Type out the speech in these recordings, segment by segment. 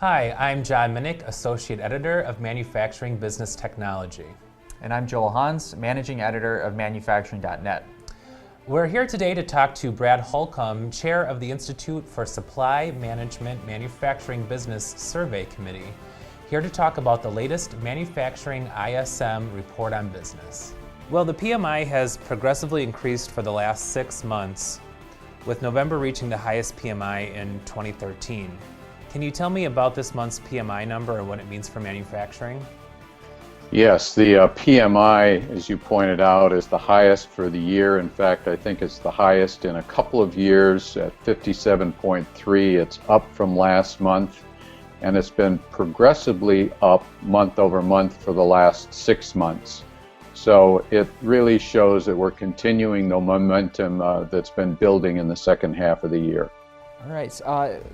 Hi, I'm Jon Minnick, Associate Editor of Manufacturing Business Technology. And I'm Joel Hans, Managing Editor of Manufacturing.net. We're here today to talk to Brad Holcomb, Chair of the Institute for Supply Management Manufacturing Business Survey Committee, here to talk about the latest Manufacturing ISM Report on Business. Well, the PMI has progressively increased for the last 6 months, with November reaching the highest PMI in 2013. Can you tell me about this month's PMI number and what it means for manufacturing? Yes, the PMI, as you pointed out, is the highest for the year. In fact, I think it's the highest in a couple of years at 57.3. It's up from last month, and it's been progressively up month over month for the last 6 months. So it really shows that we're continuing the momentum that's been building in the second half of the year. All right,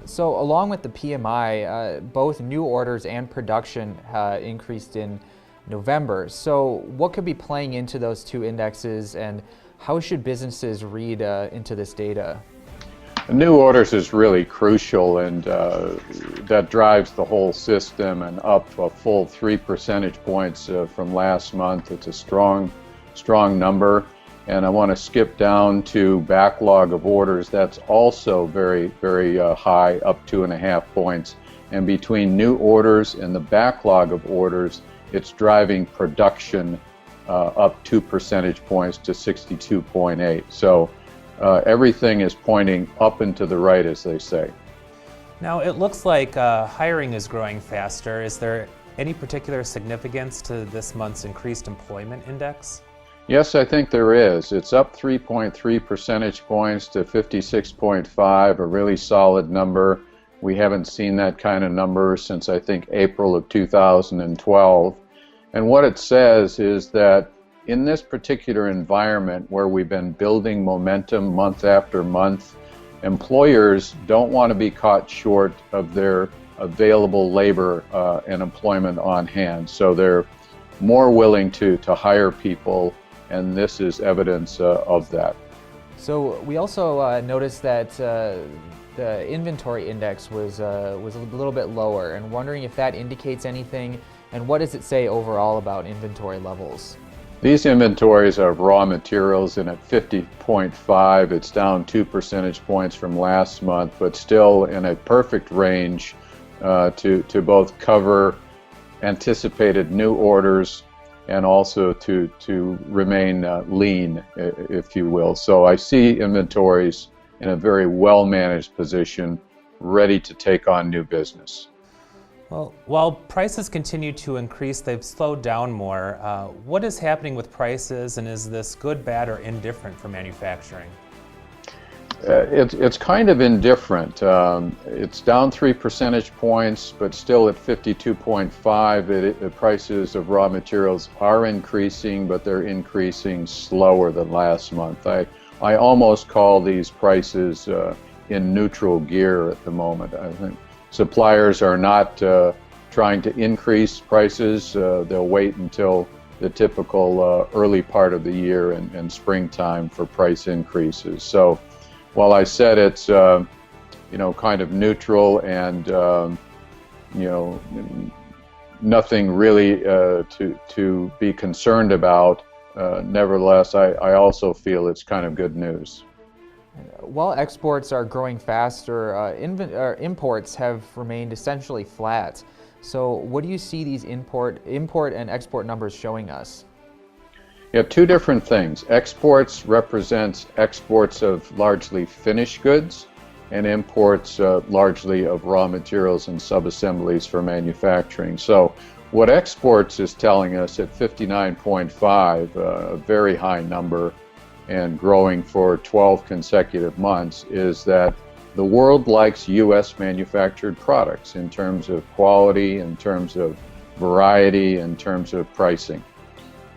so along with the PMI, both new orders and production increased in November. So what could be playing into those two indexes, and how should businesses read into this data? New orders is really crucial, and that drives the whole system, and up a full 3 percentage points from last month. It's a strong number. And I want to skip down to backlog of orders. That's also very high, up 2.5 points. And between new orders and the backlog of orders, it's driving production up 2 percentage points to 62.8. So everything is pointing up and to the right, as they say. Now, it looks like hiring is growing faster. Is there any particular significance to this month's increased employment index? Yes, I think there is. It's up 3.3 percentage points to 56.5, a really solid number. We haven't seen that kind of number since, I think, April of 2012. And what it says is that in this particular environment where we've been building momentum month after month, employers don't want to be caught short of their available labor and employment on hand. So they're more willing to hire people, and this is evidence of that. So we also noticed that the inventory index was a little bit lower, and wondering if that indicates anything, and what does it say overall about inventory levels? These inventories are of raw materials, and at 50.5, it's down 2 percentage points from last month, but still in a perfect range to both cover anticipated new orders and also to remain lean, if you will. So I see inventories in a very well-managed position, ready to take on new business. Well, while prices continue to increase, they've slowed down more. What is happening with prices, and is this good, bad, or indifferent for manufacturing? It's kind of indifferent. It's down 3 percentage points, but still at 52.5. The prices of raw materials are increasing, but they're increasing slower than last month. I almost call these prices in neutral gear at the moment. I think suppliers are not trying to increase prices. They'll wait until the typical early part of the year and springtime for price increases. So while I said it's kind of neutral and nothing really to be concerned about, nevertheless I also feel it's kind of good news. While exports are growing faster, imports have remained essentially flat. So what do you see these import and export numbers showing us? Yeah, two different things. Exports represents exports of largely finished goods, and imports largely of raw materials and subassemblies for manufacturing. So what exports is telling us at 59.5, a very high number and growing for 12 consecutive months, is that the world likes U.S. manufactured products in terms of quality, in terms of variety, in terms of pricing.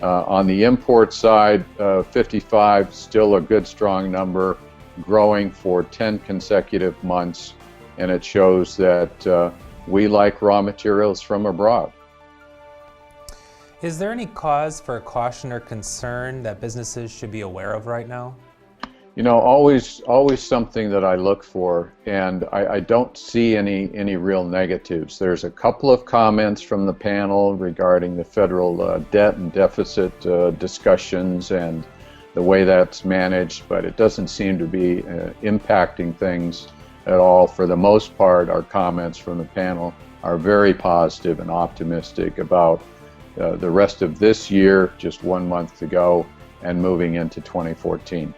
On the import side, 55, still a good strong number, growing for 10 consecutive months, and it shows that we like raw materials from abroad. Is there any cause for caution or concern that businesses should be aware of right now? Always something that I look for, and I don't see any real negatives. There's a couple of comments from the panel regarding the federal debt and deficit discussions and the way that's managed, but it doesn't seem to be impacting things at all. For the most part, our comments from the panel are very positive and optimistic about the rest of this year, just 1 month to go, and moving into 2014.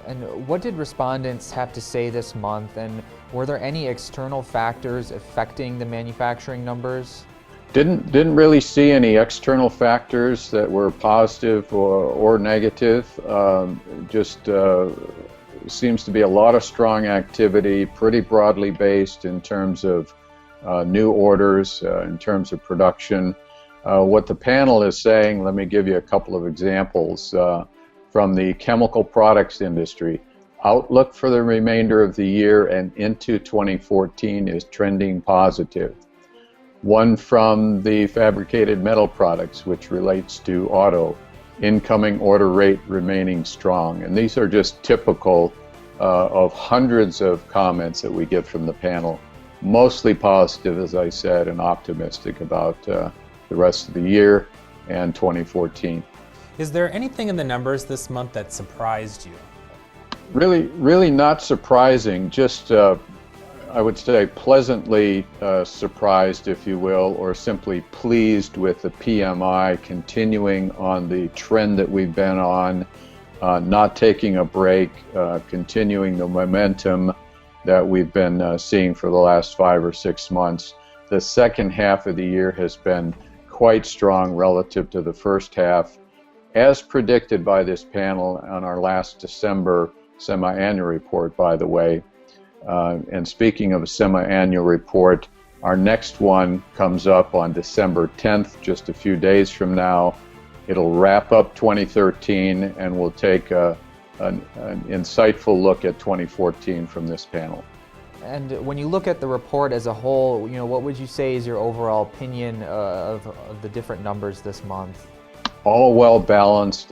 And what did respondents have to say this month, and were there any external factors affecting the manufacturing numbers? Didn't really see any external factors that were positive or negative. Just seems to be a lot of strong activity, pretty broadly based in terms of new orders, in terms of production. What the panel is saying, let me give you a couple of examples. From the chemical products industry, outlook for the remainder of the year and into 2014 is trending positive. One from the fabricated metal products, which relates to auto, incoming order rate remaining strong. And these are just typical of hundreds of comments that we get from the panel. Mostly positive, as I said, and optimistic about the rest of the year and 2014. Is there anything in the numbers this month that surprised you? Really not surprising, just I would say pleasantly surprised, if you will, or simply pleased with the PMI continuing on the trend that we've been on, not taking a break, continuing the momentum that we've been seeing for the last 5 or 6 months. The second half of the year has been quite strong relative to the first half, as predicted by this panel on our last December semi-annual report, by the way. And speaking of a semi-annual report, our next one comes up on December 10th, just a few days from now. It'll wrap up 2013, and we'll take an insightful look at 2014 from this panel. And when you look at the report as a whole, what would you say is your overall opinion of the different numbers this month? All well balanced,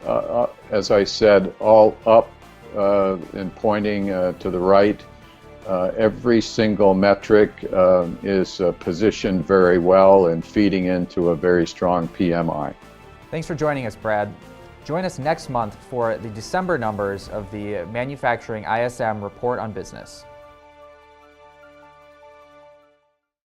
as I said, all up and pointing to the right. Every single metric is positioned very well and feeding into a very strong PMI. Thanks for joining us, Brad. Join us next month for the December numbers of the Manufacturing ISM Report on Business.